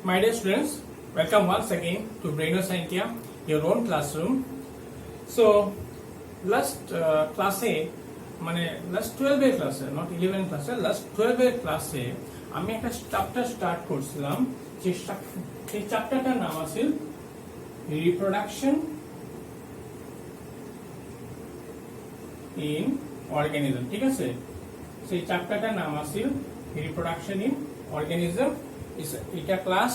My dear students, welcome once again to Braino Scientia, your own classroom. So, last class-এ মানে last 12 এর ক্লাসে, not 11 ক্লাসে, last 12 এর ক্লাসে আমি একটা চ্যাপ্টার স্টার্ট করছিলাম, যে চ্যাপ্টারটার নাম আছিল রিপ্রোডাকশন ইন অর্গানিজম। ঠিক আছে, সেই চ্যাপ্টারটার নাম আছিল রিপ্রোডাকশন ইন অর্গানিজম। এটা ক্লাস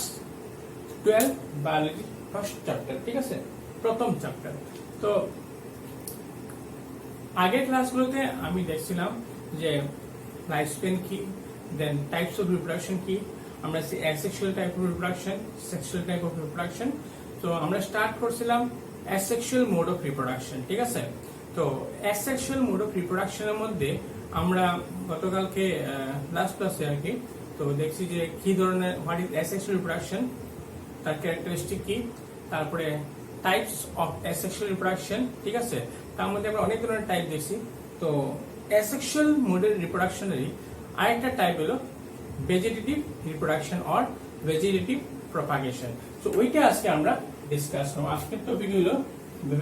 12 বায়োলজি ফার্স্ট চ্যাপ্টার। ঠিক আছে, প্রথম চ্যাপ্টার। তো আগের ক্লাসগুলোতে আমি দেখছিলাম যে লাইফ স্প্যান কি, দেন টাইপস অফ রিপ্রোডাকশন কি, আমরা asexual type of reproduction, sexual type of reproduction. তো আমরা স্টার্ট করছিলাম অ্যাসেক্সুয়াল মোড অফ রিপ্রোডাকশন। ঠিক আছে, তো অ্যাসেক্সুয়াল মোড অফ রিপ্রোডাকশনের মধ্যে আমরা গতকালকে লাস্ট ক্লাসে আর কি তো দেখছি যে কি ধরনের হোয়াট ইজ অ্যাসেক্সুয়াল রিপ্রোডাকশন, তার ক্যারেক্টারিস্টিক কি, তারপরে টাইপস অফ অ্যাসেক্সুয়াল রিপ্রোডাকশন। ঠিক আছে, তার মধ্যে আমরা অনেক ধরনের টাইপ দেখছি। তো অ্যাসেক্সুয়াল মোডের রিপ্রোডাকশনেরই আরেকটা টাইপ হলো vegetative reproduction or vegetative propagation. তো ওইটা আজকে আমরা ডিসকাস করব। আজকের টপিক হলো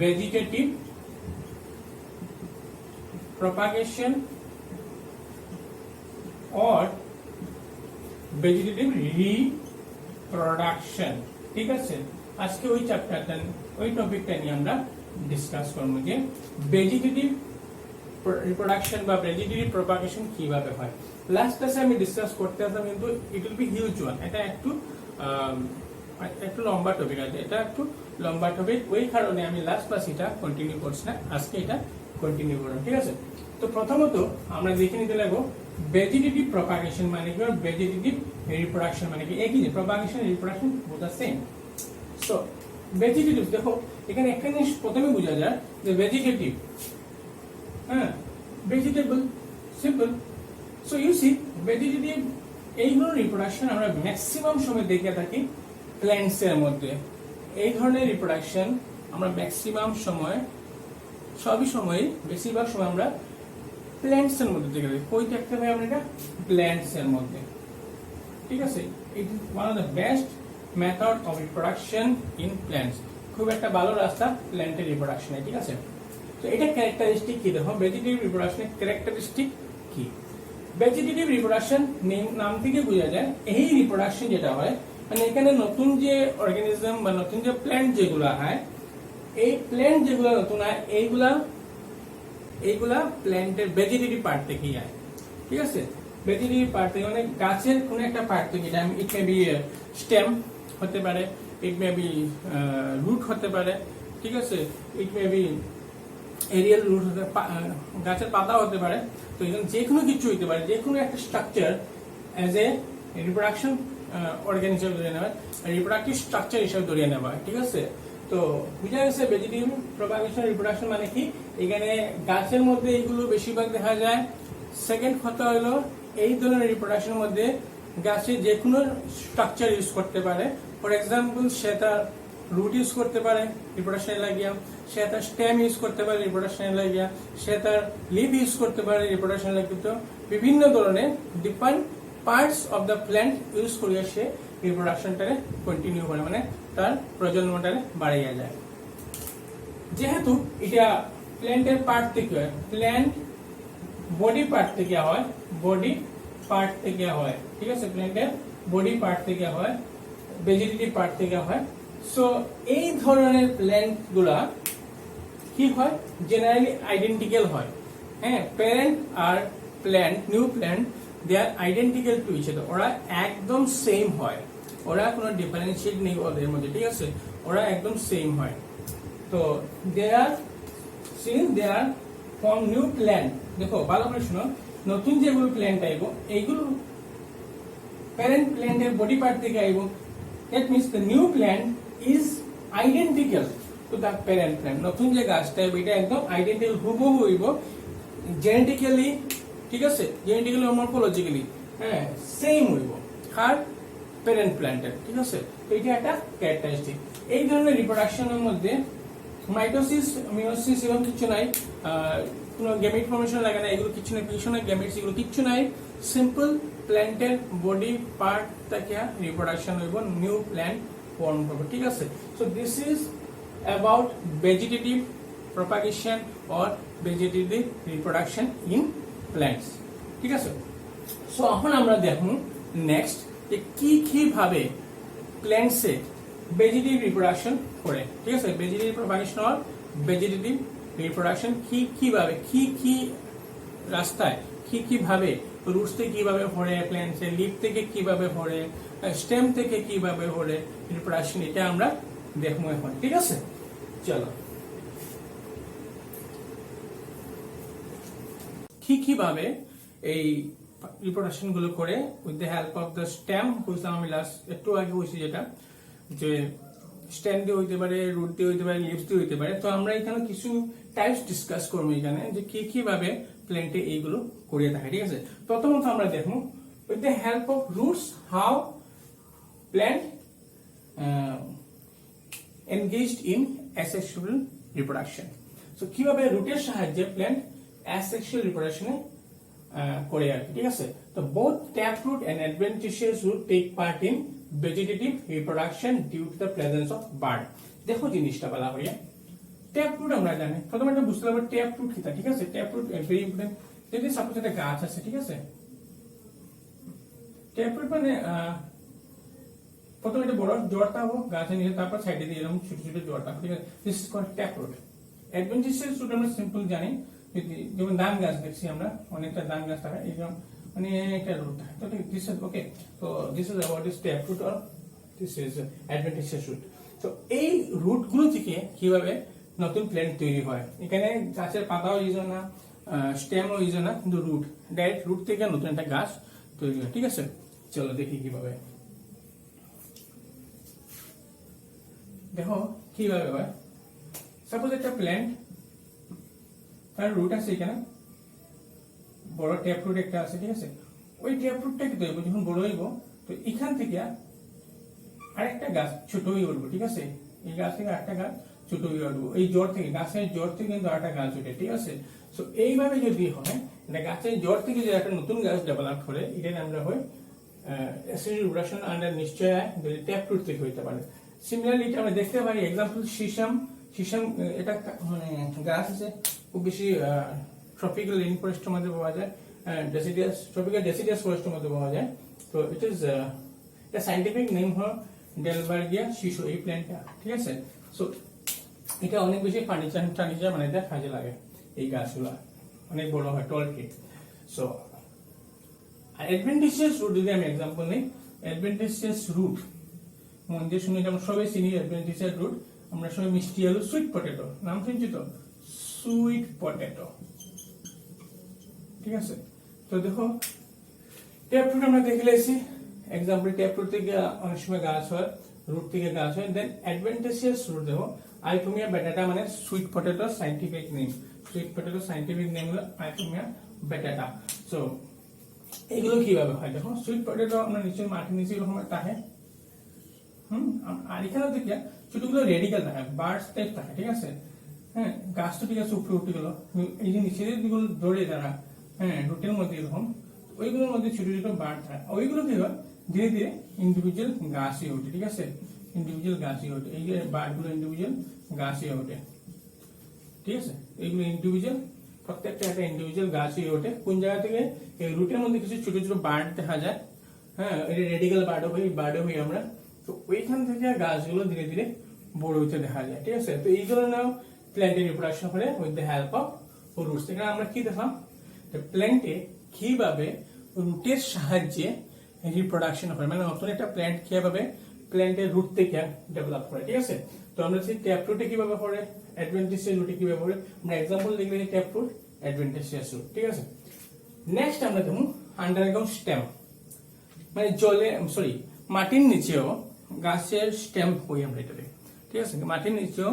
vegetative propagation or vegetative reproduction. ঠিক আছে, আজকে ওই চ্যাপ্টারটা ওই টপিকটা নিয়ে আমরা ডিসকাস করব যে ভেজিটেটিভ রিপ্রোডাকশন বা ভেজিটেটিভ প্রপাগেশন কিভাবে হয়। লাস্ট ক্লাসে আমি ডিসকাস করতে আসলাম, কিন্তু it will be huge one. এটা একটু লম্বা টপিক আছে, এটা একটু লম্বা টপিক, ওই কারণে আমি লাস্ট ক্লাস এটা কন্টিনিউ করছি না, আজকে এটা কন্টিনিউ করব। ঠিক আছে, তো প্রথমত আমরা দেখে নিতে লাগবো ভেজিটেটিভ প্রপাগেশন মানে কি, আর ভেজিটেটিভ রিপ্রোডাকশন মানে কি। একই যে প্রপাগেশন রিপ্রোডাকশন বোথ আর সেম। সো ভেজিটেটিভ, দেখো এখানে একটা জিনিস প্রথমে বোঝা যায় যে ভেজিটেটিভ, হ্যাঁ, vegetable, simple. So you see vegetative এইগুলো রিপ্রোডাকশন আমরা ম্যাক্সিমাম সময় দেখে থাকি প্ল্যান্টস এর মধ্যে। এই ধরনের রিপ্রোডাকশন আমরা ম্যাক্সিমাম সময়, সবই সময়, বেশিরভাগ সময় আমরা প্ল্যান্টস এর মধ্যে দেখে থাকি। কই দেখতে পাই আমরা এটা? প্ল্যান্টস এর মধ্যে। ঠিক আছে, it is one of the best method of reproduction in plants. খুব একটা ভালো রাস্তা প্ল্যান্টের রিপ্রোডাকশনে। ঠিক আছে, তো এটা ক্যারেক্টারিস্টিক কি, দেখো ভেজিটেটিভ রিপ্রোডাকশনের ক্যারেক্টারিস্টিক কি। ভেজিটেটিভ রিপ্রোডাকশন নাম থেকে বোঝা যায় এই রিপ্রোডাকশন যেটা হয়, মানে এখানে নতুন যে অর্গানিজম বা নতুন যে প্ল্যান্ট যেগুলো হয়, এই প্ল্যান্ট যেগুলো নতুন হয় এইগুলা প্ল্যান্টের ভেজিটেটিভ পার্ট থেকেই হয়। ঠিক আছে, ভেজিটেটিভ পার্ট থেকে মানে গাছের কোন একটা পার্ট থেকে, ইট মে বি স্টেম হতে পারে, ইট মে বি রুট হতে পারে। ঠিক আছে, ইট মে বি এরিয়াল রুট হতে, গাছের পাতা হতে পারে। তো এখানে যে কোনো কিছু হইতে পারে, যে কোনো একটা structure as a reproduction organ হিসেবে ধরে নেওয়া, রিপ্রোডাক্টিভ স্ট্রাকচার হিসেবে ধরে নেওয়া। ঠিক আছে, তো বুঝা গেছে ভেজিটেটিভ প্রপাগেশন রিপ্রোডাকশন মানে কি। এখানে গাছের মধ্যে এইগুলো বেশিরভাগ দেখা যায়। সেকেন্ড কথা হলো এই ধরনের রিপ্রোডাকশনের মধ্যে গাছে যে কোনো স্ট্রাকচার ইউজ করতে পারে। ফর এক্সাম্পল, সে তার রুট ইউজ করতে পারে রিপ্রোডাকশনে লাগিয়া, সে তার স্টেম ইউজ করতে পারে রিপ্রোডাকশনে লাগিয়া, সে তার লিভ ইউজ করতে পারে রিপ্রোডাকশনে লাগিয়ে। বিভিন্ন ধরনের different parts of the plant use করিয়া সে রিপ্রোডাকশনটাকে কন্টিনিউ করে, মানে তার প্রজন্মটাকে বাড়াইয়া যায়। যেহেতু এটা প্ল্যান্টের পার্ট থেকে হয়, প্ল্যান্ট বডি পার্ট থেকে হয়, বডি পার্ট থেকে হয়। ঠিক আছে, প্ল্যান্টের বডি পার্ট থেকে হয়, ভেজিটেটিভ পার্ট থেকে হয়। সো এই ধরনের প্ল্যান্ট গুলা কি হয়, জেনারেলি আইডেন্টিক্যাল হয়। হ্যাঁ, প্যারেন্ট আর plant, new plant, they are identical to each other. ওরা একদম সেম হয়, ওরা কোনো ডিফারেন্সিয়েট নেই ওদের মধ্যে। ঠিক আছে, ওরা একদম সেম হয়। তো they are since they are form new plant. দেখো ভালো করে শুনো, নতুন যেগুলো প্ল্যান্ট আইব এইগুলো প্যারেন্ট প্ল্যান্টের বডি পার্ট থেকে আইব। That means the new plant is identical to the parent plant. নতুন যে গাছটা আইব এটা একদম আইডেন্টিক্যাল, হুবহু হইব জেনেটিক্যালি। ঠিক আছে, জেনেটিক্যালি ও মরফোলজিক্যালি হ্যাঁ সেম হইব আর প্যারেন্ট প্ল্যান্টের। ঠিক আছে, তো এটা একটা ক্যারেক্টারিস্টিক। এই ধরনের রিপ্রোডাকশনের মধ্যে মাইটোসিস, মিয়োসিস এরকম কিছু নাই, কোনো গ্যামেট ফর্মেশন লাগে না, এগুলো কিছু নাই, ফিউশন অফ গ্যামেটস এগুলো কিছু নাই। সিম্পল প্ল্যান্টের বডি পার্ট থেকে রিপ্রোডাকশন হইব, নিউ প্ল্যান্ট ফর্ম হবে, ঠিক আছে। So this is about vegetative propagation or vegetative reproduction in plants, ঠিক আছে। সো এখন আমরা দেখুন নেক্সট যে কি ভাবে প্ল্যান্টসে ভেজিটেটিভ রিপ্রোডাকশন করে, ঠিক আছে। Vegetative propagation or vegetative reproduction কিভাবে কি রাস্তায় কিভাবে রুটস থেকে কিভাবে ভরে, প্ল্যান্টসে লিফ থেকে কিভাবে ভরে, স্টেম থেকে কিভাবে ভরে রিপ্রোডাকশন, এটা আমরা দেখবো এখন, ঠিক আছে। চলো কিভাবে এই রিপ্রোডাকশন গুলো করে with the help of the stem. বুঝলাম আমি লাস্ট একটু আগে বলছি যেটা, যে স্টেম দিয়ে হইতে পারে, রুট দিয়ে হইতে পারে, লিভস দিয়ে হইতে পারে। তো আমরা এখানে কিছু টাইপস ডিসকাস করবো এখানে, যে কিভাবে প্ল্যান্টে এইগুলো করিয়ে থাকে, ঠিক আছে। প্রথমত আমরা দেখবো with the help of roots how plant engaged in asexual reproduction. So কিভাবে রুটের সাহায্যে প্ল্যান্ট অ্যাসেক্সুয়াল রিপ্রোডাকশনে করে আর কি, ঠিক আছে। তো both tap root and adventitious root take part in vegetative reproduction due to the presence of bud. দেখো জিনিসটা বলা হইয়া ট্যাপ রুট আমরা জানি, প্রথমে এটা বুঝতে হবে ট্যাপ রুট কি, ঠিক আছে। Tap root very important. যদি সাপোজ একটা গাছ আছে, ঠিক আছে, ট্যাপ রুট মানে প্রথমে এটা বড় জড়তা হবো গাছে নিয়ে, তারপর সাইডে দিয়ে এরকম ছোট ছোট জড়তা, ঠিক আছে। This is called tap root. Adventitious root আমরা সিম্পল জানি, যেমন ধান গাছ দেখছি আমরা, অনেকটা ধান গাছ থাকে, এরকম অনেকটা রুট থাকে। তো দিস ইজ ওকে। তো this is about this tap root or this is adventitious root. তো এই রুট গুলো থেকে কিভাবে নতুন প্ল্যান্ট তৈরি হয়, এখানে গাছের পাতাও ইউজ হয় না, স্টেমও ইউজ হয় না, কিন্তু রুট, ডাইরেক্ট রুট থেকে নতুন একটা গাছ তৈরি হয়, ঠিক আছে। চলো দেখি কিভাবে। দেখো কিভাবে হয়। সাপোজ একটা প্ল্যান্ট, তার রুট আছে এখানে, বড় ট্যাপ রুট একটা আছে, ঠিক আছে। ওই ট্যাপ রুটটা কি তৈরি যখন বড় হইব, তো এখান থেকে আরেকটা গাছ ছোট হয়ে উঠবো, ঠিক আছে। এই গাছ থেকে আরেকটা গাছ ছোট হয়ে উঠবো, এই জড় থেকে, গাছের জড় থেকে কিন্তু আরেকটা গাছ উঠে, ঠিক আছে। সো এইভাবে যদি হয়, গাছের জড় থেকে যদি একটা নতুন গাছ ডেভেলপ করে, এটা আমরা হয় অ্যাসেক্সুয়াল রিপ্রোডাকশন আন্ডার নিশ্চয় ট্যাপ রুট থেকে হইতে পারে। সিমিলারলি এটা আমরা দেখতে পারি, এক্সাম্পল শিশাম। এটা মানে গাছ আছে, খুব বেশি ট্রপিক্যাল রেইন ফরেস্টের মধ্যে পাওয়া যায়, ট্রপিক্যাল ডেসিডিয়াস ফরেস্টের মধ্যে পাওয়া যায়। তো ইট ইজ এটা সাইন্টিফিক নেম হয় ডেলবার্গিয়া শিশু, এই প্ল্যান্টটা, ঠিক আছে। সো এটা অনেক বেশি ফার্নিচার মানে কাজে লাগে, এই গাছগুলা অনেক বড় হয়, টল ট্রি। সো অ্যাডভেন্টিশিয়াস রুট যদি আমি এক্সাম্পল নিই, অ্যাডভেন্টিশিয়াস রুট মন দিয়ে শুনে, যেমন সবাই চিনি অ্যাডভেন্টিশিয়াস রুট, আমরা সবাই মিষ্টি আলু, সুইট পটেটো নাম শুনছি তো, সুইট পটেটো, ঠিক আছে। তো দেখো ট্যাপ রুট আমরা দেখে লেছি এক্সাম্পল, ট্যাপ রুট থেকে অনেক সময় গাছ হয়, রুট থেকে গাছ হয়। দেন অ্যাডভেন্টিশিয়াস রুট দেখো, আইথোমিয়া বেটাটা মানে sweet potato scientific name, sweet potato scientific name হলো আইথোমিয়া বেটাটা। সো এগুলো কিভাবে হয় দেখো, সুইট পটেটো আমরা নিশ্চয়ই মাটির নিচে এরকম থাকে, আর এখানে থেকে ছোটগুলো রেডিক্যাল থাকে, বার্ডস টাইপ থাকে, ঠিক আছে। হ্যাঁ, গাছ তো ঠিক আছে উপরে উঠে গেল, এই যে নিচে যেগুলো ধরে যারা, হ্যাঁ, রুটের মধ্যে এরকম, ওইগুলোর মধ্যে ছোট ছোট বার্ড থাকে, ওইগুলো কি হয় ধীরে ধীরে ইন্ডিভিজুয়াল গাছ হয়ে ওঠে, ঠিক আছে। ইন্ডিভিজুয়াল গাছ হয়ে ওঠে, এই যে বার্ড গুলো ইন্ডিভিজুয়াল গাছ হয়ে ওঠে, ঠিক আছে। এইগুলো ইন্ডিভিজুয়াল, প্রত্যেকটা একটা ইন্ডিভিজুয়াল গাছ হয়ে ওঠে। কোন জায়গা থেকে এই রুটের মধ্যে কিছু ছোট ছোট বার্ড দেখা যায়, হ্যাঁ, এটা রেডিক্যাল বার্ড হই, বার্ডে হই আমরা। তো ওইখান থেকে গাছগুলো ধীরে ধীরে বড় হতে দেখা যায়, ঠিক আছে। তো এইগুলো নাও প্ল্যান্টের রিপ্রোডাকশন করে with the help of roots. এখানে আমরা কি দেখলাম, প্ল্যান্টে কিভাবে রুটের সাহায্যে রিপ্রোডাকশন হয়, মানে নতুন একটা প্ল্যান্ট কিভাবে প্ল্যান্টের রুট থেকে ডেভেলপ করে, ঠিক আছে। তো আমরা সেই ট্যাপ রুটে কিভাবে করে, অ্যাডভেন্টিশিয়াস রুটে কিভাবে করে, আমরা এক্সাম্পল দেখলে ট্যাপ রুট, অ্যাডভেন্টিশিয়াস রুট, ঠিক আছে। নেক্সট আমরা দেখুন আন্ডারগ্রাউন্ড স্টেম, মানে জলে সরি মাটির নিচেও গাছের স্টেম হই আমরা এটাতে, ঠিক আছে। মাটির নিচেও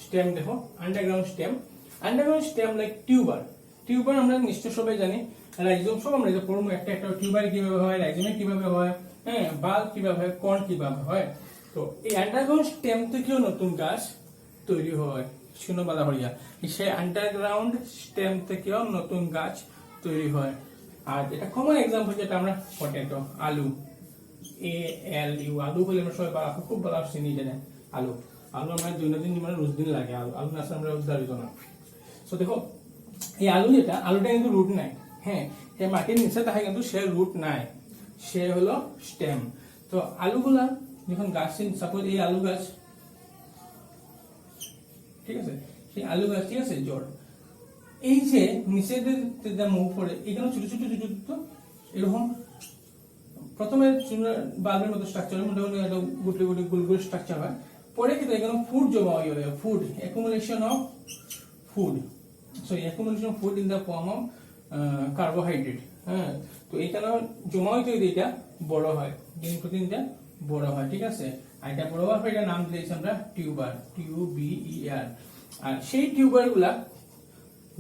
স্টেম দেখো, আন্ডারগ্রাউন্ড স্টেম লাইক টিউবার আমরা নিশ্চয় সবাই জানি, রাইজোম সব আমরা পড়বো একটা একটা, টিউবার কিভাবে হয়, রাইজোমে কিভাবে হয়, হ্যাঁ, বাল কিভাবে হয়, কর্ন কিভাবে হয়। তো এই আন্ডারগ্রাউন্ড স্টেম থেকেও নতুন গাছ তৈরি হয়, শুনো বলা হইয়া, সেই আন্ডারগ্রাউন্ড স্টেম থেকেও নতুন গাছ তৈরি হয়। আর এটা কমন এক্সাম্পল যেটা আমরা পটেটো, আলু, ALU, আলু বলে আমরা সবাই খুব ভালো চিনি জানে। আলু আলু আমরা দৈনন্দিন জীবনে রোজ দিন লাগে, আলু না আমরা উদ্ধারিত না। তো দেখো এই আলু যেটা, আলুটা কিন্তু রুট নাই। হ্যাঁ, এই মাটির নিচে থাকে কিন্তু সে রুট নাই, সে হলো স্টেম। তো আলুগুলা যখন গাছ, সাপোজ এই আলু গাছ, ঠিক আছে, সেই আলু গাছ, ঠিক আছে, জড়, এই যে নিচে যে মুখ পড়ে এখানে ছোট ছোট ছোট ছোট এরকম প্রথমে বাল্বের মতো স্ট্রাকচার, মোটামুটি একটা গুটি গুটি গোল গোল স্ট্রাকচার হয়। পরে কিন্তু এখানে ফুড জমা হয়ে যাবে, food accumulation of food, sorry accumulation of food in the form of carbohydrate. হ্যাঁ, তো এখানে জমা হইতে হইতে এটা বড় হয়, দিন প্রতিদিনটা বড় হয়, ঠিক আছে। আর এটা বড় হওয়ার পর এটা নাম দিয়েছি আমরা টিউবার, TUBER। আর সেই টিউবার গুলা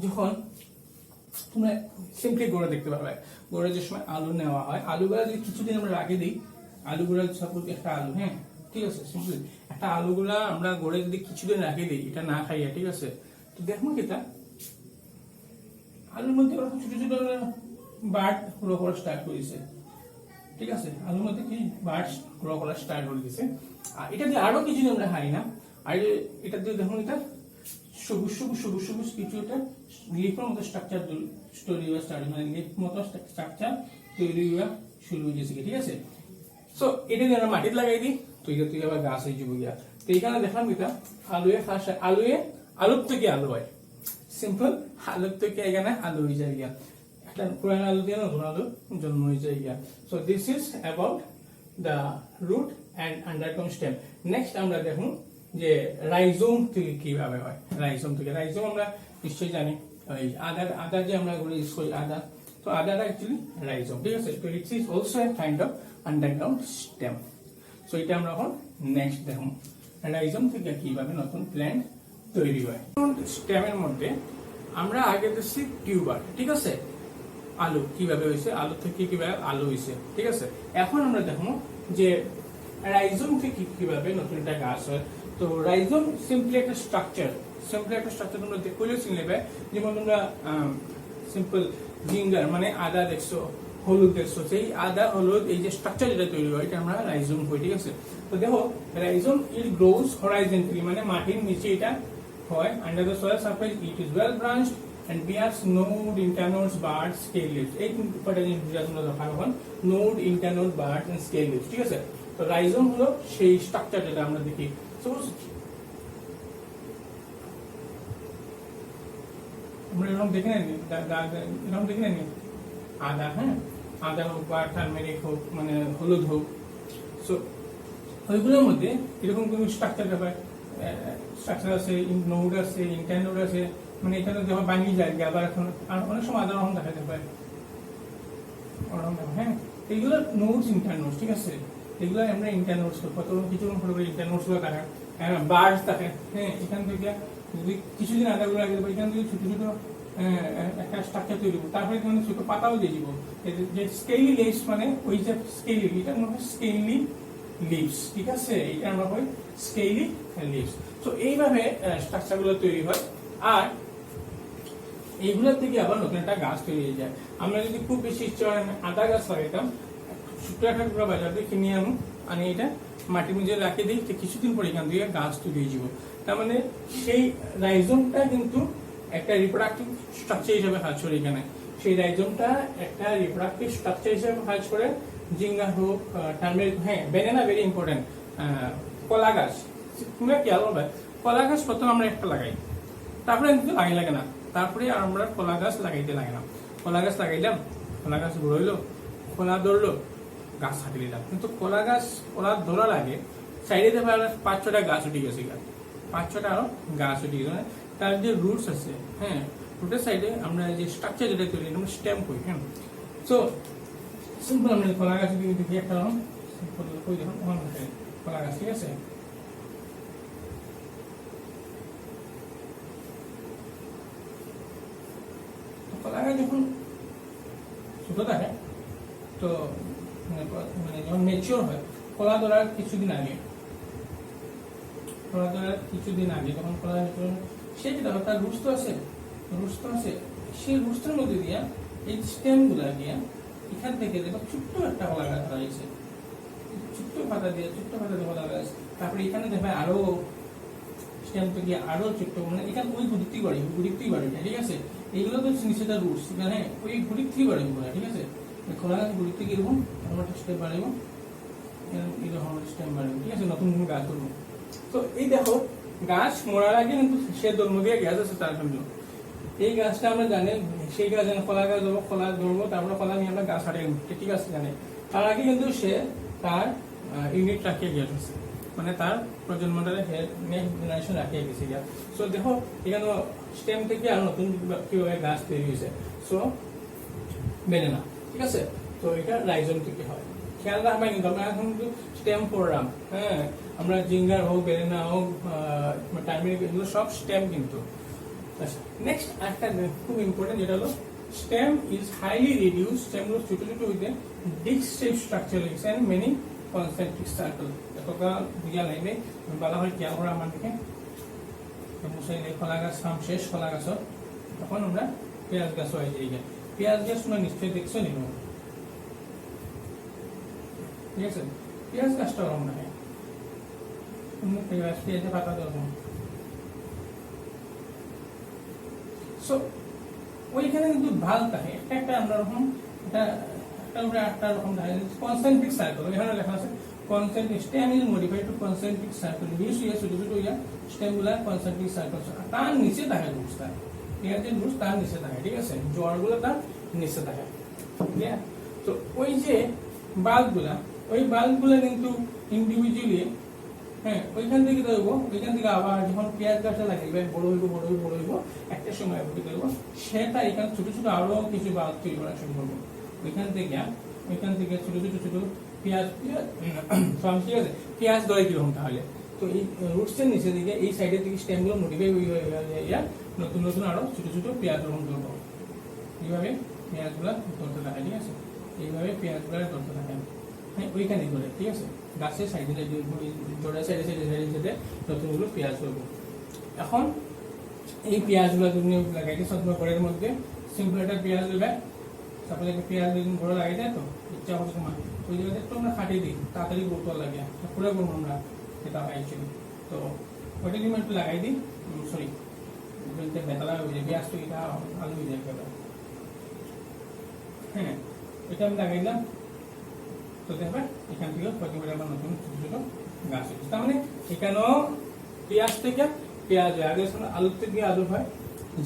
যখন তোমরা সিম্পলি গড়ে দেখতে পাবে, গড়ে যে সময় আলু নেওয়া হয়, আলুগুলা যদি কিছুদিন আমরা রাখে দিই, আলুগুলা সাপোজ একটা আলু, হ্যাঁ ঠিক আছে, সিম্পলি একটা আলুগুলা আমরা গড়ে যদি কিছুদিন রাখে দিই, এটা না খাইয়া, ঠিক আছে, তো দেখবো কিটা আলুর মধ্যে ওরকম ছোট ছোট বার্ড গ্রো করা স্টার্ট করেছে, ঠিক আছে, আলুর মধ্যে কি বার্ড গ্রো করা স্টার্ট করে দিয়েছে। আর এটা দিয়ে আরো কিছুদিন আমরা খাই না, আর এটা দিয়ে দেখুন এটা সবুজ সবুজ সবুজ সবুজ কিছু একটা লিফের মতো স্ট্রাকচার তৈরি হওয়া স্টার্ট, মানে লিফ মতো স্ট্রাকচার তৈরি হওয়া শুরু হয়ে গেছে, ঠিক আছে। সো এটা দিয়ে আমরা মাটিতে লাগাই দিই, তো এটা তুই আবার গাছ হয়ে যাবো গিয়া। তো এইখানে দেখলাম এটা আলুয়ে ফার্স্ট, আলুর থেকে আলু হয়, সিম্পল, আলুর থেকে এখানে আলু হয়ে যায় গিয়া, একটা পুরানো আলু দিয়ে নতুন আলু জন্ম হয়ে যায় গিয়া। So this is about the root and underground stem. Next আমরা দেখুন যে রাইজোম থেকে কিভাবে হয়। রাইজোম থেকে, রাইজোম আমরা নিশ্চয়ই জানি, আদা যে আমরা ইউজ করি আদা, তো আদাটা অ্যাকচুয়ালি রাইজোম, ঠিক আছে। তো it is also a kind of underground stem. So এটা আমরা এখন নেক্সট দেখুন রাইজোম থেকে কিভাবে নতুন প্ল্যান্ট তৈরি হয়। স্টেমের মধ্যে আমরা আগে দেখছি টিউবার, ঠিক আছে, আলু কিভাবে হয়েছে, আলু থেকে কিভাবে আলু হয়েছে, ঠিক আছে। এখন আমরা দেখবো যে রাইজোম থেকে কিভাবে নতুন একটা গাছ হয়। তো রাইজোম সিম্পলি একটা স্ট্রাকচার, তোমরা দেখলেও চিনে নেবে। যেমন তোমরা সিম্পল জিঞ্জার মানে আদা দেখছো, হলুদ দেখছো, সেই আদা হলুদ এই যে স্ট্রাকচার যেটা তৈরি হয়, এটা আমরা রাইজোম করি, ঠিক আছে। তো দেখো রাইজোম ইট গ্রোস হরাইজন্টালি, মানে মাটির নিচে এটা হয়, under the soil surface it is well branched and bears node, internodes, buds, scale leaves। এই তিনটা জিনিস তোমরা দেখা এখন node, internode, bud and scale leaves, ঠিক আছে। তো রাইজোম হলো সেই স্ট্রাকচার যেটা আমরা দেখি। সাপোজ আমরা এরকম দেখে নেন আদা, হ্যাঁ, আদা হোক বা টার্মেরিক হোক, মানে হলুদ হোক, সো ওইগুলোর মধ্যে এরকম কোনো স্ট্রাকচার ব্যাপার স্ট্রাকচার আছে, নোড আছে, ইন্টারনোড আছে, মানে এখানে যখন বানিয়ে যায় আবার এখন আর অনেক সময় আদা রকম দেখা যাবে, হ্যাঁ, এইগুলো নোডস, ইন্টারনোডস, ঠিক আছে। এগুলো আমরা ইন্টারনোডস কত কিছু ইন্টারনোডস গুলো থাকে, বার্ডস থাকে, হ্যাঁ, এখান থেকে যদি কিছুদিন আদাগুলো আগে দেবো, এখান থেকে ছোট ছোট একটা স্ট্রাকচার তৈরি করবো, তারপরে এখানে ছোট পাতাও দিয়ে দিব, যে স্কেলি লিভস, মানে ওই যে স্কেলি, এটা মনে হয় স্কেলি লিভস, ঠিক আছে, এটা আমরা হয় স্কেলি লিভস। তো এইভাবে স্ট্রাকচার গুলো তৈরি হয়। আর এইগুলোর থেকে আবার নতুন একটা গাছ তৈরি হয়ে যায়। আমরা যদি খুব বেশি ইচ্ছা হয় আদা গাছ লাগাইতাম, ছোট্ট একটা পুরো বাজার থেকে কিনে আনি এটা মাটির মধ্যে রাখে দিই, কিছুদিন পরে এখান থেকে গাছ তৈরি হয়ে যাব। তার মানে সেই রাইজোমটা কিন্তু একটা রিপ্রোডাক্টিভ স্ট্রাকচার হিসেবে কাজ করে এখানে। সেই রাইজোমটা একটা রিপ্রোডাক্টিভ স্ট্রাকচার হিসেবে কাজ করে। জিঙ্গা হোক, টার্মেরিক, হ্যাঁ, বেনানা ভেরি ইম্পর্টেন্ট, কলা গাছ, তোমরা কি আলো ভাই, কলা গাছ প্রথম আমরা একটা লাগাই, তারপরে কিন্তু লাগে না, তারপরে আমরা কলা গাছ লাগাইতে লাগে না। কলা গাছ লাগাইলাম, কলা গাছ ঘুরইলো, কলা ধরলো, গাছ ছাটি দিলাম, কিন্তু কলা ধরার আগে সাইডে দেখো 5-6টা গাছ উঠে গেছে, 5-6টা আরো গাছ উঠে গেছে, তার যে রুটস আছে, হ্যাঁ, রুটের সাইডে আমরা যে স্ট্রাকচার যেটা তৈরি আমরা স্টেম করি, হ্যাঁ। সো সিম্পল আমরা কলা গাছ দেখি একটা কলা গাছ, ঠিক আছে। কলা গাছ যখন ছোট থাকে, তো মানে যখন ম্যাচিওর হয়, কলা ধরার কিছুদিন আগে যখন কলা সে কি দেখো তার রুটস তো আছে, সেই রুটসের মধ্যে দিয়ে এই স্টেম গুলা গিয়ে এখান থেকে দেখো ছোট্ট একটা কলা গাছ রয়েছে, ছোট্ট পাতা দিয়ে কলা গাছ। তারপরে এখানে দেখবে আরো স্টেম থেকে আরো ছোট্ট, মানে এখানে ওই ঘুরিতেই বাড়ি, ঠিক আছে। এইগুলো তো নিচে তার রুটস, মানে ওই ঘুরিতেই বাড়ি, ঠিক আছে। কলা গাছ ঘুরিতে কিরকম আমরা স্টেম বাড়াইব, এরকম স্টেম বাড়াইব, ঠিক আছে, নতুন নতুন গাছ করবো। তো এই দেখো গাছ মরার আগে কিন্তু সে জন্ম দিয়ে গাছ আছে তার জন্য। এই গাছটা আমরা জানি, সেই গাছ কলা গাছ ধরবো, কলা ধরবো, তারপরে কলা নিয়ে আমরা গাছ হারিয়ে ঠিক আছে জানে। তার আগে কিন্তু সে তার ইউনিট রাখিয়ে গিয়েছে, মানে তার প্রজন্মটা নেক্সট জেনারেশন রাখিয়ে গেছে গিয়া। সো দেখো এখানে স্টেম থেকে আর নতুন কিভাবে গাছ তৈরি হয়েছে। সো বেলে না, ঠিক আছে। তো এটা রাইজম থেকে হয়, খেয়াল রাখবেন কিন্তু আমরা এখন কিন্তু স্টেম পড়লাম, হ্যাঁ। আমরা জিঙ্গার হোক, বেলেনা হোক, টার্মেরিক, এগুলো সব স্টেম কিন্তু। নেক্সট একটা খুব ইম্পর্টেন্ট, যেটা হলো stem is highly reduce. Stem গুলো ছোট ছোট হইতে ডিস্ক শেপ স্ট্রাকচার লিখছে এন্ড মেনি কনসেন্ট্রিক সার্কেল। এতটা বুঝা লাগবে বলা হয় খেয়াল করা আমার দিকে। মুসাইলে কলা গাছ কাম শেষ, কলা গাছত তখন আমরা পেঁয়াজ গাছ হয়ে যাই। পেঁয়াজ গাছ তোমরা নিশ্চয়ই দেখছো নি, ঠিক আছে। পেঁয়াজ গাছটা ওরকম না, পেঁয়াজের পাতা ওরকম। সো ওইখানে কিন্তু ভাল থাকে একটা একটা আমরা রকম, এটা একটা উপরে আটটা রকম থাকে কনসেন্ট্রিক সার্কেল। এখানে লেখা আছে concentric stem is modified to concentric circle. ছোট ছোট স্টেম গুলা কনসেন্ট্রিক সার্কেল, তার নিচে থাকে রুটসটা, ঠিক আছে। রুটস তার নিচে থাকে, ঠিক আছে। জড় গুলো তার নিচে থাকে, ঠিক আছে। তো ওই যে বাল্ব গুলা, ওই বাল্ব গুলা কিন্তু ইন্ডিভিজুয়ালি, হ্যাঁ, ওইখান থেকে ধরবো, ওইখান থেকে আবার যখন পেঁয়াজ গাছটা লাগিয়ে বড় হইব একটা সময় কি করবো, সেটা এখানে ছোট ছোট আরো কিছু বাল্ব তৈরি করা শুরু করবো। ওইখান থেকে ছোট ছোট পেঁয়াজ ঠিক আছে। পেঁয়াজ ধরে কিরকম তাহলে, তো এই রুটসের নিচে দিকে এই সাইডের দিকে স্টেম গুলো মোটিফাই নতুন নতুন আরো ছোট ছোট পেঁয়াজ রোপণ করবো। এইভাবে পেঁয়াজ গুলা ধরতে থাকে, ঠিক আছে। এইভাবে পেঁয়াজ গুলা ধরতে থাকে, হ্যাঁ, ওইখানে করে, ঠিক আছে। গাছের সাইডে জোড়া সাইডে নতুনগুলো পেঁয়াজ করবো। এখন এই পেঁয়াজ গুলো তুমি লাগাইতে সব ঘরের মধ্যে সিম্পল একটা পেঁয়াজ দেবে। সাপোজ একটা পেঁয়াজ ঘরে লাগাই দেয়, তো ইচ্ছা হচ্ছে তোমার ওই জায়গাতে একটু আমরা খাটিয়ে দিই, তাড়াতাড়ি বোতল লাগে পুরো করবো আমরা এটা অ্যাকচুয়ালি। তো ওইটা কিন্তু একটু লাগাই দিই, সরি বেতলা হয়ে যায়, পেঁয়াজ তো এটা আলু হয়ে যায়, হ্যাঁ। এটা আমি লাগাই দিলাম, তো দেখবে এখান থেকে প্রতিবার আমার নতুন ছোট ছোট গাছ হচ্ছে। তার মানে এখানেও পেঁয়াজ থেকে পেঁয়াজ হয়, আগে আলুর থেকে আলু হয়,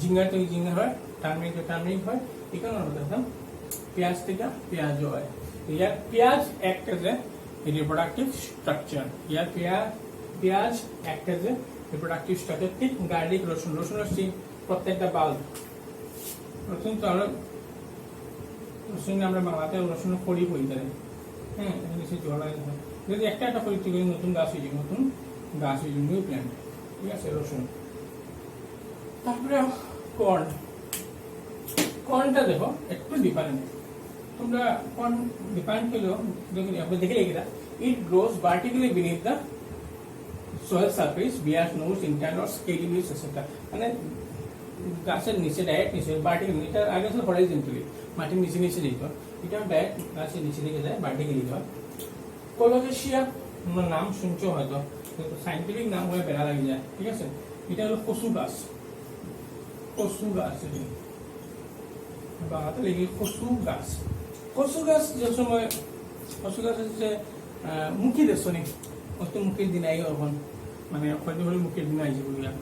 ঝিঙ্গার থেকে ঝিঙ্গা হয়, টার্মেরিক হয়। এখানে আমরা দেখলাম পেঁয়াজ থেকে পেঁয়াজ হয়। ইয়ার পেঁয়াজ act as a reproductive structure. ইয়ার পেঁয়াজ act as a reproductive structure. ঠিক গার্লিক, রসুন হচ্ছে প্রত্যেকটা বাল্ব। রসুন তো আমরা বাংলাতে রসুন খড়ি বলি তাই, হ্যাঁ, যদি একটা খড়ি থেকে নতুন গাছ হয়ে যাবে, নিউ প্ল্যান্ট, ঠিক আছে, রসুন। তারপরে কর্নটা দেখো একটু ডিফারেন্ট। তোমরা কর্ন ডিফারেন্ট করলেও দেখে রেখে it grows vertically beneath the soil surface via nodes, intern or scaly leaves, etc. মানে গাছের নিচে ডাইরেক্ট নিচে ভার্টিক্যালি, এটা আগে ছিল হরাইজন্টালি, মাটির নিচে যেত, এটা ডাইরেক্ট গাছের নিচে দিকে যায়, ভার্টিক্যালি যায়। কোলোকেশিয়া তোমরা নাম শুনছো হয়তো, সাইন্টিফিক নাম হয়ে বেড়া লাগে যায়, ঠিক আছে। এটা হলো কচু গাছ বাংলাতে লিখি কচু গাছ। যে সময় কচু গাছ হচ্ছে মুখী দেখছনি, অত মুখের দিন আই এখন, মানে হয়তো হলে মুখের দিন আইছে বুঝলাম।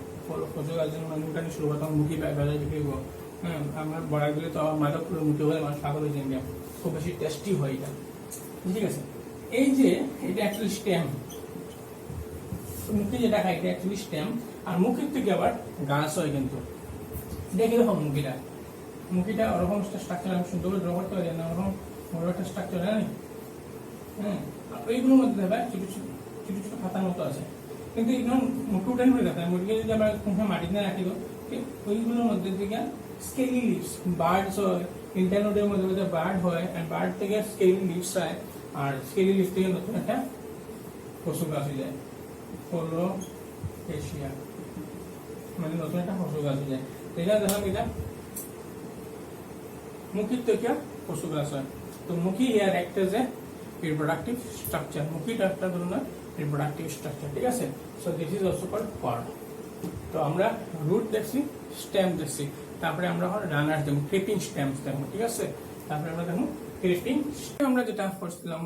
কচু গাছ মানুষটা শুরু করতাম মুখী বাজারে বিক্রি করবো, হ্যাঁ। আমার বড়া গেলে তো মাদক করে মুখে হলে মানুষ পাগল হয়ে যায়, খুব বেশি টেস্টি হয় এটা, ঠিক আছে। এই যে এটা অ্যাকচুয়ালি স্টেম, মুখে যেটা খাই এটা অ্যাকচুয়ালি স্টেম, আর মুখের থেকে আবার গাছ হয় কিন্তু। এটা কিরকম মুখিটা ওরকম স্ট্রাকচার আমি শুনতে পারি, ড্র করতে পারি না, ওরকম বড় একটা স্ট্রাকচার, হ্যাঁ। ওইগুলোর মধ্যে দেখা ছোট ছোট খাতার মতো আছে, কিন্তু এগুলো মুখে উঠান করে দেখা মুরগি যদি আমরা কোনখানে মাটিতে রাখি তো ওইগুলোর মধ্যে থেকে স্কেলি লিভস, বার্ডস হয়, ইন্টারনোডের মধ্যে বার্ড হয়, আর বার্ড থেকে স্কেলি লিভস হয়, আর স্কেলি লিভস থেকে নতুন একটা পশু গাছ হয়ে যায়, কোলোকেশিয়া, মানে নতুন একটা পশু গাছ হয়ে যায়। এটা দেখলাম এটা মুখির থেকে কচু গাছ হয়। তো মুখি here act as a reproductive structure, মুখিটা একটা ধরনের রিপ্রোডাক্টিভ স্ট্রাকচার, ঠিক আছে। So this is also called corm. তো আমরা রুট দেখছি, স্টেম দেখছি, তারপরে আমরা রানার দেখবো, ক্রিপিং স্টেমস দেখবো, ঠিক আছে। তারপরে আমরা দেখবো ক্রিপিং স্টেম। আমরা যেটা কইছিলাম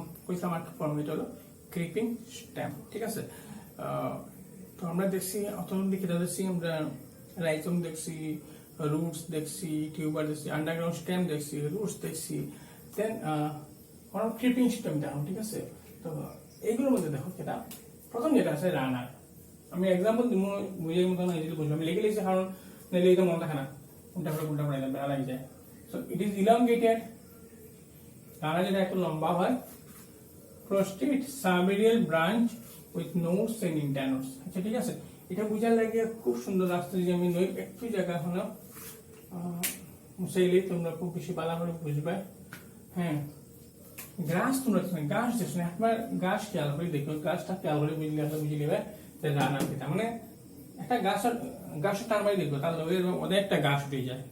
ফর্মেট হলো ক্রিপিং স্টেম, ঠিক আছে। তো আমরা দেখছি অতদিকে দেখছি আমরা রাইজোম দেখছি, রুটস দেখছি, টিউবার দেখছি, আন্ডারগ্রাউন্ড স্টেম দেখছি, রুটস দেখছি, দেন ক্রিপিং স্টেম দেখো, ঠিক আছে। তো এইগুলোর মধ্যে দেখো যেটা প্রথম যেটা আছে রানার। আমি এক্সাম্পল দিব, বুঝাই মতো না, বুঝলাম আমি লিখে লিখছি, কারণ নাহলে এটা মনে থাকে না, উল্টা করে বেড়া লাগে যায়। So it is elongated, runner যেটা একটু লম্বা হয়, prostrate subaerial branch with nodes and internodes. আচ্ছা, ঠিক আছে। এটা বুঝার লাগে খুব সুন্দর রাস্তা, যে আমি নই একটু জায়গা হলো মুসাইলে তোমরা খুব বেশি ভালো করে বুঝবে। হ্যাঁ, গাছ তোমরা গাছ দেখছো না, একবার গাছ খেয়াল করে দেখো, গাছটা খেয়াল করে বুঝলে বুঝে নেবে যে রানার পিতা, মানে একটা গাছের টান মারি দেখো, তার লগে ওদের একটা গাছ উঠে যায়,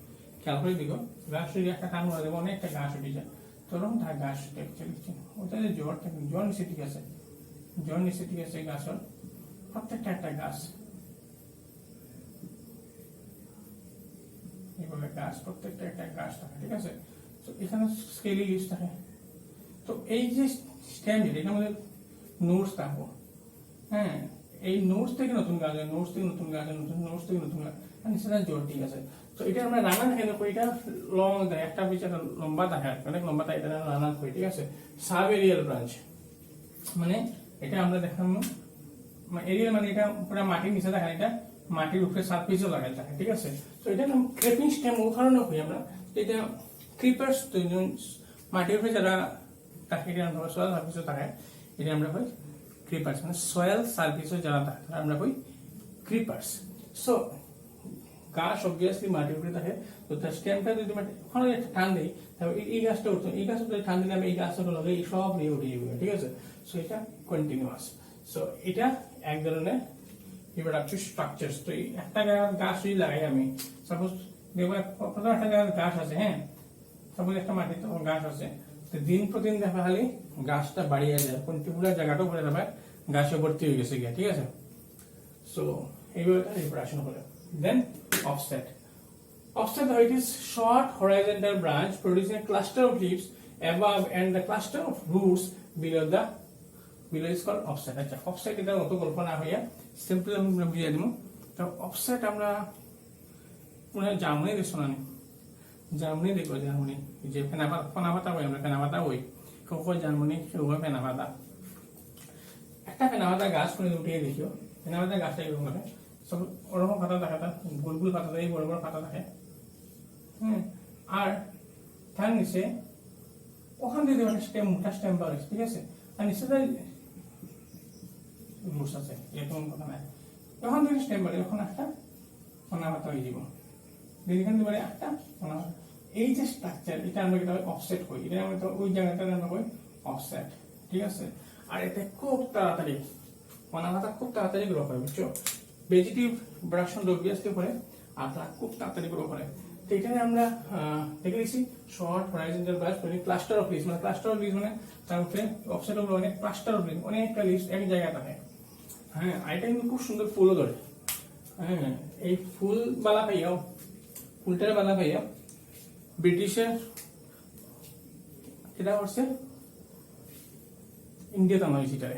খেয়াল করে দেখো, গাছ একটা টান মারা দেবো, অনেকটা গাছ উঠে যায়, তখন তার গাছ ওটা জ্বর থাকে, জ্বর নিচে, ঠিক আছে, জ্বর নিচে, ঠিক আছে। গাছের প্রত্যেকটা একটা গাছ, এইভাবে গাছ, প্রত্যেকটা একটা গাছ থাকে, ঠিক আছে। তো এখানে স্কেলি লিস্ট থাকে। তো এই যে স্টেম, এটার মধ্যে নোটস থাকবো, হ্যাঁ, এই নোটস থেকে নতুন গাছ হয়, নোটস থেকে নতুন গাছ হয়, নতুন নোটস থেকে নতুন গাছ, সেটা জোর, ঠিক আছে। তো এটা আমরা রানার খেয়ে দেখো, এটা লং দেয়, একটা পিছনে লম্বা থাকে, অনেক লম্বা থাকে, এটা রানার হয়, ঠিক আছে। সাব এরিয়াল ব্রাঞ্চ মানে এটা আমরা দেখাম এরিয়াল, মানে এটা পুরো মাটির নিচে থাকে, এটা মাটির উপরে সারফেসও লাগাই থাকে, ঠিক আছে। তো এটা ক্রিপিং স্টেম উদাহরণ হই আমরা, এটা ক্রিপার্স, মাটির উপরে যারা থাকে, এটা আমরা সয়েল সারফেসও থাকে, এটা আমরা হই ক্রিপার্স, মানে সয়েল সারফেসও যারা থাকে আমরা হই ক্রিপার্স। সো গাছ অবভিয়াসলি মাটির উপরে থাকে, তো তার স্টেমটা যদি ওখানে একটা টান দিই, তাহলে এই গাছটা উঠতো, এই গাছটা যদি টান দিলে আমি এই গাছটা লগে এই সব নিয়ে উঠে যাবে, ঠিক আছে। সো এটা কন্টিনিউয়াস। সো এটা এক ধরনের রিপ্রোডাক্টিভ স্ট্রাকচারস। তো একটা গাছ যদি লাগাই আমি, সাপোজ দেখবো প্রথম একটা গাছ আছে, হ্যাঁ, সাপোজ একটা মাটিতে গাছ আছে, তো দিন প্রতিদিন দেখা খালি গাছটা বাড়িয়ে যায়, পুরো জায়গাটাও ভরে যাবে, গাছে ভর্তি হয়ে গেছে গিয়া, ঠিক আছে। সো এইভাবে রিপ্রোডাকশন করে। দেন offset. Offset, it is short horizontal branch producing a cluster of leaves above and the cluster of roots below is called offset. আচ্ছা, offset এটা অত কল্পনা হইয়া সিম্পল আমরা বুঝিয়ে দিব। তো offset আমরা পুরো জার্মানি দেখছো না, জার্মানি দেখো, জার্মানি যে ফেনাপাতা হয়, আমরা ফেনাপাতা হই, কখন জার্মানি কেউ ফেনাপাতা, একটা ফেনাপাতা গাছ করে উঠিয়ে দেখিও, ফেনাপাতা গাছটা এরকম করে সব ওরকম পাতা থাকে, গোল গোল পাতা থাকে, বড় বড় পাতা থাকে, হ্যাঁ। আর তার নিচে ওখান থেকে একটা স্টেম, মোটা স্টেম বার, ঠিক আছে। আর নিচে রুটস আছে, এরকম কথা নাই, ওখান থেকে স্টেম বার, ওখানে একটা ফোনা পাতা হয়ে যাব, এখান থেকে একটা ফোনা। এই যে স্ট্রাকচার, এটা আমরা এটা অফসেট করি, এটা আমরা ওই জায়গাটা আমরা করি অফসেট, ঠিক আছে। আর এটা খুব তাড়াতাড়ি ফোনা পাতা খুব তাড়াতাড়ি গ্রো করে, বুঝছো। ভেজিটেটিভ প্রোডাকশন অবভিয়াসলি করে, আর তারা খুব তাড়াতাড়ি গ্রো করে। তো এখানে আমরা দেখে দিচ্ছি শর্ট হরাইজন্টাল ব্রাঞ্চ, মানে ক্লাস্টার অফ লিভস, মানে ক্লাস্টার অফ লিভস মানে তার উপরে অফসেট হলো অনেক ক্লাস্টার অফ লিভস, অনেকটা লিভস এক জায়গায় থাকে, হ্যাঁ। এটা কিন্তু খুব সুন্দর ফুলও ধরে, হ্যাঁ। এই ফুল বালা পাইয়াও, ফুলটার বালা পাইয়াও ব্রিটিশের এটা করছে ইন্ডিয়াতে আনা হয়েছে, এটারে,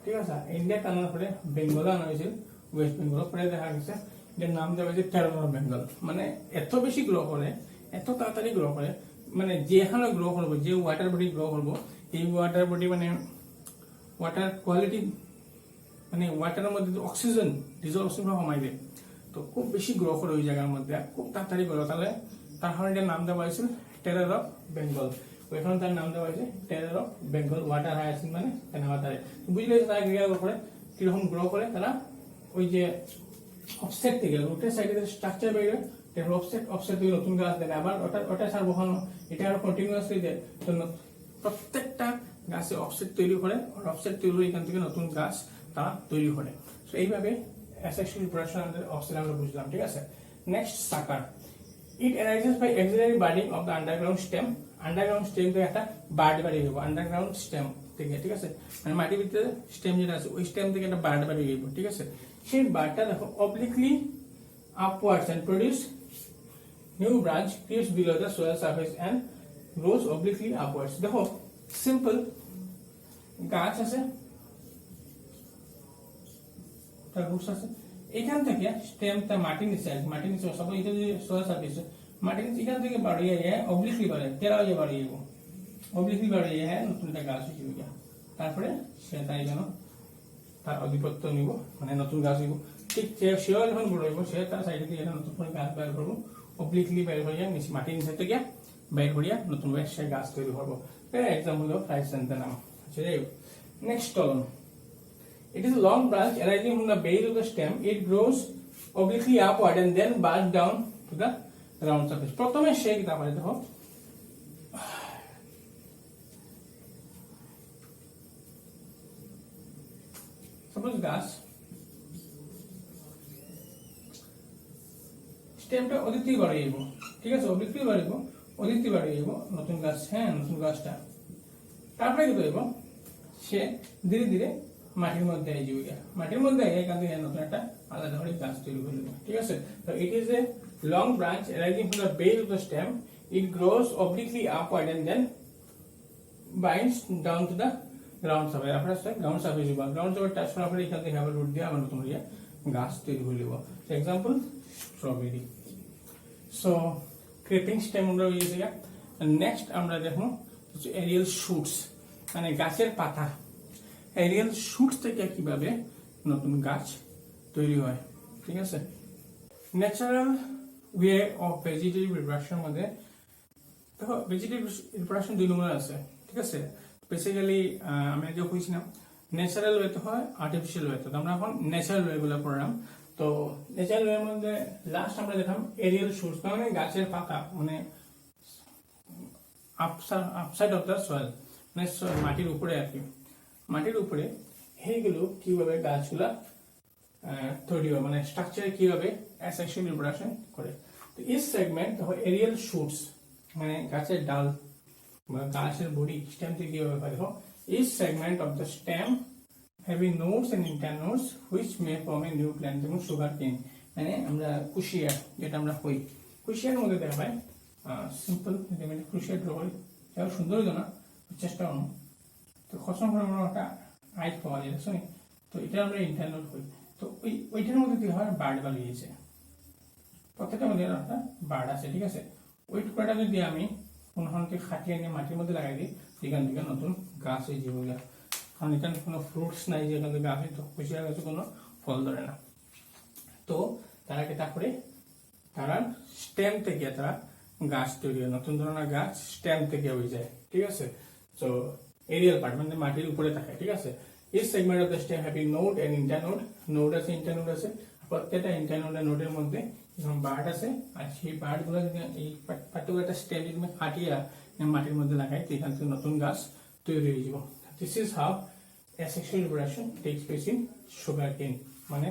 ঠিক আছে। ইন্ডিয়া আনার পরে বেঙ্গলে আনা হয়েছিল, ওয়েস্ট বেঙ্গল, পরে দেখা গেছে এটার নাম দেওয়া হয়েছে টেরর অফ বেঙ্গল। মানে এত বেশি গ্রো করে, এত তাড়াতাড়ি গ্রো করে, মানে যেখানে গ্রো করবো, যে ওয়াটার বডি গ্রো করবো, এই ওয়াটার বডি মানে ওয়াটার কোয়ালিটি, মানে ওয়াটারের মধ্যে অক্সিজেন ডিজলভেশন কমাই দেয়, তো খুব বেশি গ্রো করে ওই জায়গার মধ্যে, খুব তাড়াতাড়ি গ্রো, তাহলে তার কারণে এটার নাম দেওয়া হয়েছিল টেরর অফ বেঙ্গল। ওইখানে তার নাম দেওয়া হয়েছে টেরর অফ বেঙ্গল ওয়াটার হায়াসিন, মানে ফেনাপাতারে। বুঝলে তারা গ্রো করে, কিরকম গ্রো করে, তারা ওই যে অফসেট থেকে রুটের সাইডে স্ট্রাকচার বেরিয়ে অফসেট থেকে নতুন গাছ দেয়, আবার ওটা সার বসানো, এটা আরো কন্টিনিউয়াসলি দেয়, তো প্রত্যেকটা গাছে অফসেট তৈরি করে, অফসেট তৈরি এখান থেকে নতুন গাছ তারা তৈরি করে। তো এইভাবে অ্যাসেক্সুয়াল রিপ্রোডাকশন অফসেট আমরা বুঝলাম, ঠিক আছে। নেক্সট সাকার। It arises by axillary budding of the underground stem. Underground stem থেকে একটা বার্ড বাড়ি হইব, আন্ডারগ্রাউন্ড স্টেম থেকে, ঠিক আছে, মানে মাটির ভিতরে স্টেম যেটা আছে ওই স্টেম থেকে একটা বার্ড বাড়ি হইব, ঠিক আছে। সেই বার্ডটা দেখো obliquely upwards and produce new branch creeps below the soil surface and grows obliquely upwards. দেখো সিম্পল গাছ আছে, তার রুটস আছে, এখান থেকে স্টেমটা মাটির নিচে আছে, মাটির নিচে সব এটা যে সোয়াল সারফেস মাটির নিচে এখান থেকে বাড়িয়ে যায় অবলিকলি বাড়ে, তেরাও যে বাড়িয়ে যাব অবলিকলি বাড়িয়ে যায় নতুন একটা গাছ হিসেবে যায়। তারপরে সে তাই যেন তার আধিপত্য নিব, মানে নতুন গাছ নিব, ঠিক সেও যখন বড় হইব সে তার সাইডে দিয়ে নতুন করে গাছ বের করবো, অবলিকলি বের হয়ে যায় নিচে মাটির নিচে থেকে বের করিয়া নতুন সে গাছ তৈরি করবো। এক্সাম্পল হলো ফ্রাইসেন্থেনাম। নেক্সট কলম, it is a long branch arising from the base of the stem. It grows obliquely upward and then buds down to the ground surface. প্রথমে সে কি তারপরে দেখো সাপোজ গাছ স্টেমটা অদিতি বাড়াইব, ঠিক আছে, অদিতি বাড়াইব, অদিতি বাড়াইব নতুন গাছ, হ্যাঁ নতুন গাছটা। তারপরে কি করব, সে ধীরে ধীরে মাটির মধ্যে যাবে, মাটির মধ্যে এখান থেকে নতুন একটা আলাদা করে গাছ তৈরি করে দেবে, ঠিক আছে। তো it is a long branch arising from the base of the stem. It grows obliquely upward and then binds down to the ground surface. আপনার গ্রাউন্ড সারফেস দিব, গ্রাউন্ড সারফেস টাচ করার পরে এখান থেকে আবার রুট দিয়ে আবার নতুন করে গাছ তৈরি করে দেব। Example strawberry. So creeping stem আমরা হয়ে গেছে। নেক্সট আমরা দেখো এরিয়াল শুটস, মানে গাছের পাতা, এরিয়াল শুটস থেকে কিভাবে নতুন গাছ তৈরি হয়, ঠিক আছে। Natural way of vegetative reproduction মধ্যে দেখো ভেজিটেটিভ রিপ্রোডাকশন দুই নম্বর আছে, ঠিক আছে। বেসিক্যালি আমি আগে কইছিলাম ন্যাচারাল ওয়েতে হয়, আর্টিফিশিয়াল ওয়েতে। আমরা এখন ন্যাচারাল ওয়েগুলো পড়লাম। তো ন্যাচারাল ওয়ের মধ্যে লাস্ট আমরা দেখলাম এরিয়াল শুটস, মানে গাছের পাতা, মানে আপসাইড অফ দ্য সয়েল, মানে মাটির উপরে আর কি, মাটির উপরে এইগুলো কিভাবে গাছগুলা তৈরি হয়, মানে স্ট্রাকচারে কিভাবে অ্যাসেক্সুয়াল রিপ্রোডাকশন করে। তো এই সেগমেন্ট এরিয়াল শুটস, মানে গাছের ডাল বা গাছের বডি স্টেম থেকে কিভাবে হয়, দেখো এই segment of the stem having nodes and internodes which may form a new plant, যেমন সুগার কেন, মানে আমরা কুশিয়ার যেটা আমরা হই, কুশিয়ার মধ্যে দেখা পাই সিম্পল কুশিয়ার ড্র করি, সেটা সুন্দর হইতো না, চেষ্টা করুন। তো খসম করে আমরা একটা আইট পাওয়া যায়, শুনি, তো এটা আমরা ইন্টারনোড করি। তো ওইটার মধ্যে কি হয়, বার্ড বাড়িয়েছে, প্রত্যেকটার মধ্যে একটা বার্ড আছে, ঠিক আছে। ওই টুকরাটা যদি আমি কোনোখানকে খাটিয়ে নিয়ে মাটির মধ্যে লাগাই দিই, সেখান থেকে নতুন গাছ হয়ে যাবে, কারণ এখানে কোনো ফ্রুটস নাই যে এখান থেকে গাছ হইতো, কুশিয়ার গাছে কোনো ফল ধরে না। তো তারা কি তারপরে তারা স্টেম থেকে তারা গাছ তৈরি হয়, নতুন ধরনের গাছ স্টেম থেকে হয়ে যায়, ঠিক আছে। তো এরিয়াল পার্ট মানে মাটির উপরে থাকে, ঠিক আছে। এই segment of the stem having node and internode, node আছে ইন্টারনোড আছে, প্রত্যেকটা ইন্টারনোড আর নোডের মধ্যে বার্ড আছে, আর সেই বার্ড গুলো যদি এই পার্টিকুলার একটা স্টেম যদি ফাটিয়ে মাটির মধ্যে লাগাই, তো এখান থেকে নতুন গাছ তৈরি হয়ে যাব। This is how asexual reproduction tax place in sugar cane, মানে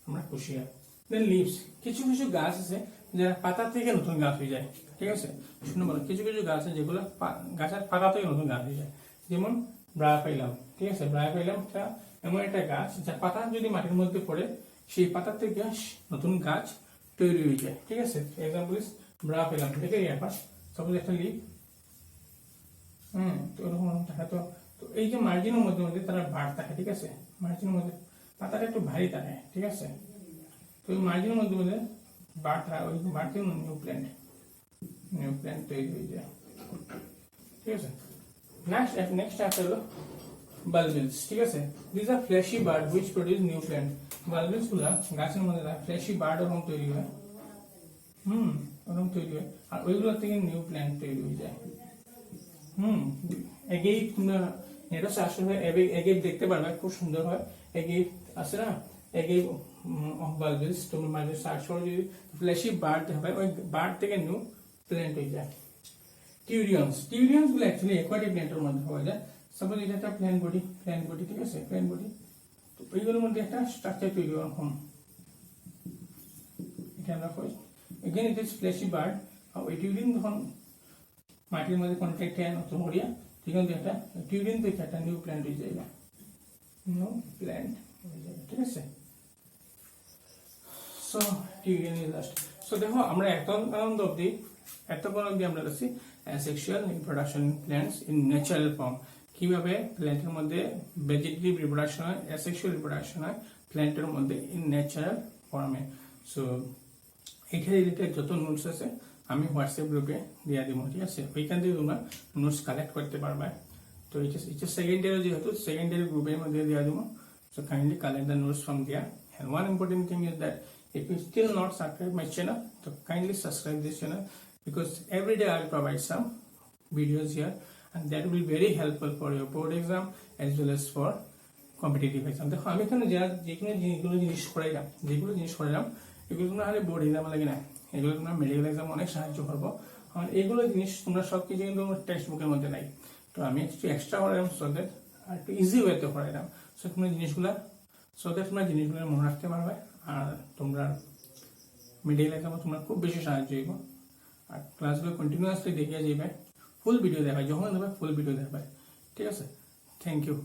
আমরা কুশিয়ার। দেন লিভস, কিছু কিছু গাছ আছে যারা পাতা থেকে নতুন গাছ হয়ে যায়, ঠিক আছে। শুনে বলো, কিছু কিছু গাছ আছে যেগুলো গাছের পাতা থেকে নতুন গাছ হয়ে যায়, যেমন ব্রায়োফাইলাম, ঠিক আছে। ব্রায়োফাইলামটা এমন একটা গাছ যার পাতা যদি মাটির মধ্যে পড়ে সেই পাতা থেকে নতুন গাছ তৈরি হয়ে যায়, ঠিক আছে। এক্সাম্পল ইজ ব্রায়োফাইলাম, দেখে ব্যাপার সাপোজ একটা লিভ, তো ওরকম থাকে। তো এই যে মার্জিনের মধ্যে মধ্যে তারা বাড় থাকে, ঠিক আছে, মার্জিনের মধ্যে পাতাটা একটু ভারী থাকে, ঠিক আছে। তো ওই মার্জিনের মধ্যে মধ্যে বাড় থাকে, ওই বাড় থেকে নিউ প্ল্যান্ট তৈরি হয়ে যায়, ঠিক আছে। নেক্সট আছে হলো বালবিলস, ঠিক আছে। This are fleshy bud which produce new plant. Bulbils গুলা গাছের মধ্যে ফ্ল্যাশি বার্ড ওরকম তৈরি হয়, ওরকম তৈরি হয়, আর ওইগুলো থেকে নিউ প্ল্যান্ট তৈরি হয়ে যায়। এগেই তোমরা এটা চাষ হয়, এগেই দেখতে পারবে, খুব সুন্দর হয়। এগেই আছে না, এগেই বালবিলস, তোমরা মাঝে সার্চ করে যদি ফ্ল্যাশি বার্ড হবে, ওই বার্ড থেকে নিউ প্ল্যান্ট হয়ে যায়। টিউরিয়ন্স গুলো অ্যাকচুয়ালি অ্যাকোয়াটিক প্ল্যান্টের মধ্যে পাওয়া যায়। সাপোজ এটা একটা প্ল্যান্ট বডি, ঠিক আছে, প্ল্যান্ট বডি। তো এইগুলোর মধ্যে একটা স্ট্রাকচার তৈরি হয়, এটা আমরা কই again it is fleshy bird টিউরিন যখন মাটির মধ্যে কন্ট্যাক্ট হয় নতুন করিয়া তখন একটা টিউরিন থেকে একটা নিউ প্ল্যান্ট হয়ে যায় নিউ প্ল্যান্ট হয়ে যাবে ঠিক আছে সো টিউরিন ইজ লাস্ট সো দেখো আমরা এতক্ষণ অব্দি আমরা দেখছি sexual reproduction plants in natural form কিভাবে প্ল্যান্টের মধ্যে ভেজিটেটিভ রিপ্রোডাকশন হয় অ্যাসেক্সুয়াল রিপ্রোডাকশন হয় প্ল্যান্টের মধ্যে ইন ন্যাচারাল ফর্মে সো এখানে রিলেটেড যত নোটস আছে আমি হোয়াটসঅ্যাপ গ্রুপে দিয়ে দিব ঠিক আছে ওইখান থেকে তোমরা নোটস কালেক্ট করতে পারবে তো এটা সেকেন্ড ইয়ার যেহেতু সেকেন্ড ইয়ার গ্রুপের মধ্যে দিয়ে দিব so kindly collect the notes from there and one important thing is that if you still not subscribe my channel so kindly subscribe this channel because every day I'll provide some videos here and that will be very helpful for your board exam as well as for competitive exam দেখো আমি এখানে যেগুলো জিনিস করাইলাম এগুলো তোমরা খালি board exam লাগে না এগুলো তোমরা মেডিকেল এক্সাম অনেক সাহায্য করবো কারণ এইগুলো জিনিস তোমরা সব কিছু কিন্তু টেক্সট বুকের মধ্যে নাই তো আমি একটু এক্সট্রা করাইলাম সো দ্যাট আর একটু ইজি ওয়েতে করাইলাম সো তোমরা জিনিসগুলো মনে রাখতে পারবে আর তোমরা মেডিকেল এক্সামে তোমরা খুব বেশি সাহায্য হইব আর ক্লাসগুলো কন্টিনিউয়াসলি দেখিয়ে যাবে ফুল ভিডিও দেখায় যখন দেবে ফুল ভিডিও দেখাবে ঠিক আছে থ্যাংক ইউ